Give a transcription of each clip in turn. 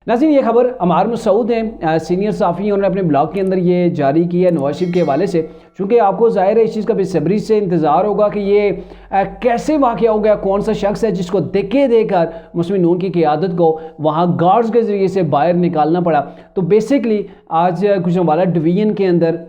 नाज़रीन, ये खबर अमार मसूद हैं, सीनियर सहाफ़ी, उन्होंने अपने ब्लॉग के अंदर ये जारी की है नवाज शरीफ के हवाले से। चूँकि आपको ज़ाहिर है इस चीज़ का बेसब्री से इंतज़ार होगा कि ये कैसे वाक़या हो गया, कौन सा शख्स है जिसको देकर मुस्लिम नून की क़ियादत को वहाँ गार्ड्स के ज़रिए से बाहर निकालना पड़ा। तो बेसिकली आज गुजरांवाला डिवीज़न के अंदर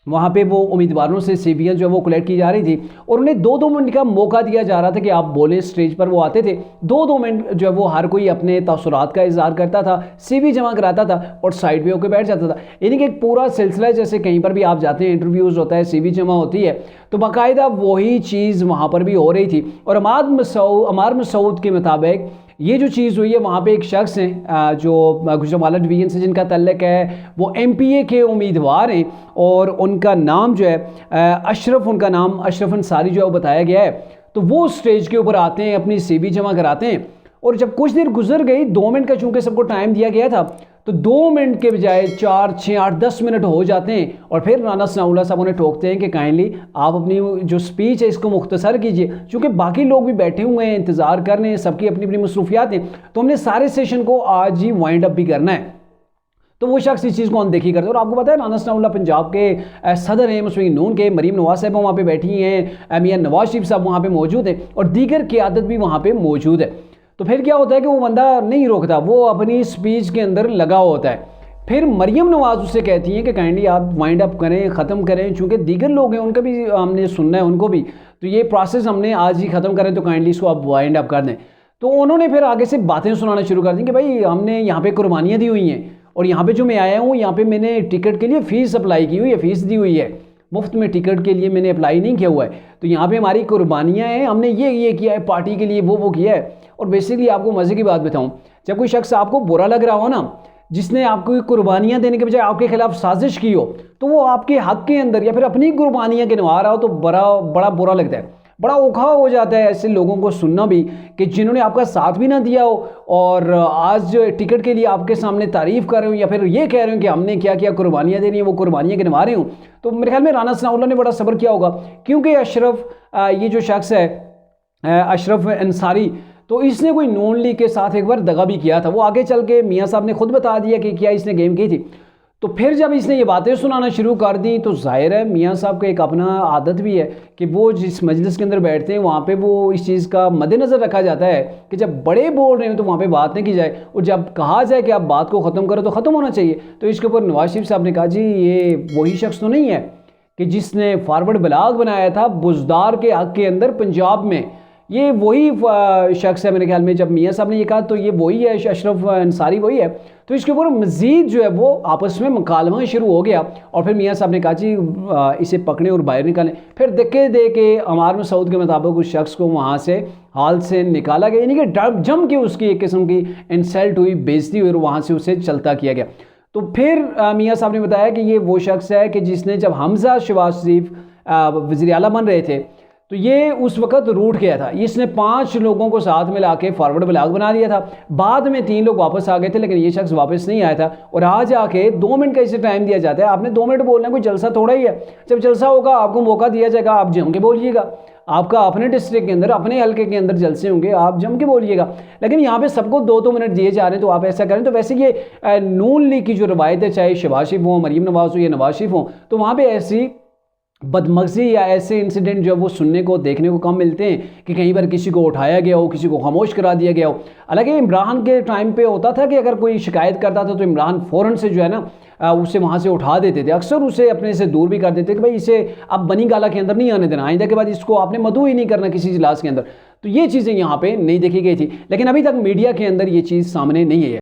वहाँ पे वो उम्मीदवारों से सीवियाँ जो है वो कलेक्ट की जा रही थी और उन्हें 2-2 मिनट का मौका दिया जा रहा था कि आप बोलें। स्टेज पर वो आते थे, 2-2 मिनट जो है वो हर कोई अपने तसुरात का इज़हार करता था, सीवी जमा कराता था और साइड पे होकर बैठ जाता था। यानी कि एक पूरा सिलसिला, जैसे कहीं पर भी आप जाते हैं इंटरव्यूज़ होता है, सीवी जमा होती है, तो बाकायदा वही चीज़ वहाँ पर भी हो रही थी। और अमार मसूद के मुताबिक ये जो चीज़ हुई है, वहाँ पे एक शख्स हैं जो गुजरांवाला डिवीज़न से जिनका तल्लक है, वो MPA के उम्मीदवार हैं और उनका नाम जो है उनका नाम अशरफ अंसारी जो है वो बताया गया है। तो वो स्टेज के ऊपर आते हैं, अपनी CV जमा कराते हैं और जब कुछ देर गुजर गई, 2 मिनट का चूँकि सबको टाइम दिया गया था, तो 2 मिनट के बजाय 4, 6, 8, 10 मिनट हो जाते हैं और फिर राना सनाउल्लाह साहब उन्हें टोकते हैं कि काइंडली आप अपनी जो स्पीच है इसको मुख्तसर कीजिए, क्योंकि बाकी लोग भी बैठे हुए हैं, इंतज़ार कर रहे हैं, सबकी अपनी अपनी मसरूफियात हैं, तो हमने सारे सेशन को आज ही वाइंड अप भी करना है। तो वो शख्स इस चीज़ को अनदेखी करते हैं। और आपको पता है राना सनाउल्लाह पंजाब के सदर हैं, मुस्लिम नून के, मरीम नवाज साहब वहाँ पर बैठी हैं, मियां नवाज शरीफ साहब वहाँ पर मौजूद हैं और दीगर क़ियादत भी वहाँ पर मौजूद है। तो फिर क्या होता है कि वो बंदा नहीं रोकता, वो अपनी स्पीच के अंदर लगा होता है। फिर मरीम नवाज उससे कहती हैं कि काइंडली आप वाइंड अप करें, ख़त्म करें, चूँकि दीगर लोग हैं उनका भी हमने सुनना है, उनको भी, तो ये प्रोसेस हमने आज ही ख़त्म करें, तो काइंडली इसको आप वाइंड अप कर दें। तो उन्होंने फिर आगे से बातें सुनाना शुरू कर दी कि भाई हमने यहाँ पे कुर्बानियाँ दी हुई हैं और यहाँ पे जो मैं आया हूँ, यहाँ पे मैंने टिकट के लिए फ़ीस अप्लाई की हुई है, फ़ीस दी हुई है, मुफ्त में टिकट के लिए मैंने अप्लाई नहीं किया हुआ है, तो यहाँ पे हमारी कुर्बानियाँ हैं, हमने ये किया है, पार्टी के लिए वो किया है। और बेसिकली आपको मज़े की बात बताऊँ, जब कोई शख्स आपको बुरा लग रहा हो ना, जिसने आपको कुर्बानियाँ देने के बजाय आपके खिलाफ साजिश की हो, तो वो आपके हक के अंदर या फिर अपनी कुर्बानियाँ गिनवा रहा हो, तो बड़ा बुरा लगता है, बड़ा औखा हो जाता है ऐसे लोगों को सुनना भी कि जिन्होंने आपका साथ भी ना दिया हो और आज जो टिकट के लिए आपके सामने तारीफ़ कर रहे हो या फिर ये कह रहे हो कि हमने क्या क्या कुर्बानियाँ दे रही हैं, वो कुर्बानियाँ गिनवा रहे हो। तो मेरे ख्याल में राना सनाउल्लाह ने बड़ा सब्र किया होगा, क्योंकि अशरफ ये जो शख्स है अशरफ अंसारी, तो इसने कोई नून लीग के साथ एक बार दगा भी किया था। वो आगे चल के मियाँ साहब ने खुद बता दिया कि क्या इसने गेम की थी। तो फिर जब इसने ये बातें सुनाना शुरू कर दी, तो जाहिर है मियाँ साहब का एक अपना आदत भी है कि वो जिस मजलिस के अंदर बैठते हैं वहाँ पे वो इस चीज़ का मद्देनज़र रखा जाता है कि जब बड़े बोल रहे हो तो वहाँ पे बात नहीं की जाए, और जब कहा जाए कि आप बात को ख़त्म करो तो ख़त्म होना चाहिए। तो इसके ऊपर नवाज शरीफ साहब ने कहा, जी ये वही शख्स तो नहीं है कि जिसने फॉरवर्ड ब्लॉग बनाया था बुज़दार के हक़ के अंदर पंजाब में, ये वही शख्स है मेरे ख्याल में। जब मियाँ साहब ने ये कहा तो ये वही है, अशरफ अंसारी वही है। तो इसके ऊपर मज़ीद जो है वो आपस में मुकालमा शुरू हो गया और फिर मियाँ साहब ने कहा, जी इसे पकड़ें और बाहर निकालें। फिर धक्के दे के अमार मसूद के मुताबिक उस शख्स को वहाँ से हाल से निकाला गया, यानी कि जम के उसकी एक किस्म की इंसल्ट हुई, बेइज्जती हुई और वहाँ से उसे चलता किया गया। तो फिर मियाँ साहब ने बताया कि ये वो शख्स है कि जिसने जब हमजा शहबाज शरीफ वज़ीर आला बन रहे थे तो ये उस वक़्त रूठ गया था। इसने 5 लोगों को साथ मिला के फॉरवर्ड ब्लॉग बना दिया था। बाद में 3 लोग वापस आ गए थे, लेकिन ये शख्स वापस नहीं आया था। और आज आके 2 मिनट का इसे टाइम दिया जाता है, आपने 2 मिनट बोलना है, कोई जलसा थोड़ा ही है। जब जलसा होगा आपको मौका दिया जाएगा, आप जम के बोलिएगा। आपका अपने डिस्ट्रिक्ट के अंदर, अपने हल्के के अंदर जलसे होंगे, आप जम के बोलिएगा। लेकिन यहाँ पे सबको 2-2 मिनट दिए जा रहे हैं, तो आप ऐसा करें। तो वैसे ये नून लीग की जो रवायत है, चाहे शहबाज शरीफ हो, मरीम नवाज हो या नवाज शरीफ हो, तो वहाँ पर ऐसी बदमग़ज़ी या ऐसे इंसिडेंट जो है वो सुनने को देखने को कम मिलते हैं कि कहीं पर किसी को उठाया गया हो, किसी को खामोश करा दिया गया हो। हालांकि इमरान के टाइम पे होता था कि अगर कोई शिकायत करता था तो इमरान फ़ौरन से जो है ना उसे वहाँ से उठा देते थे, अक्सर उसे अपने से दूर भी कर देते कि भाई इसे अब बनी गाला के अंदर नहीं आने देना, आइंदा के बाद इसको आपने मदऊ ही नहीं करना किसी इजलास के अंदर। तो ये चीज़ें यहाँ पर नहीं देखी गई थी, लेकिन अभी तक मीडिया के अंदर ये चीज़ सामने नहीं है।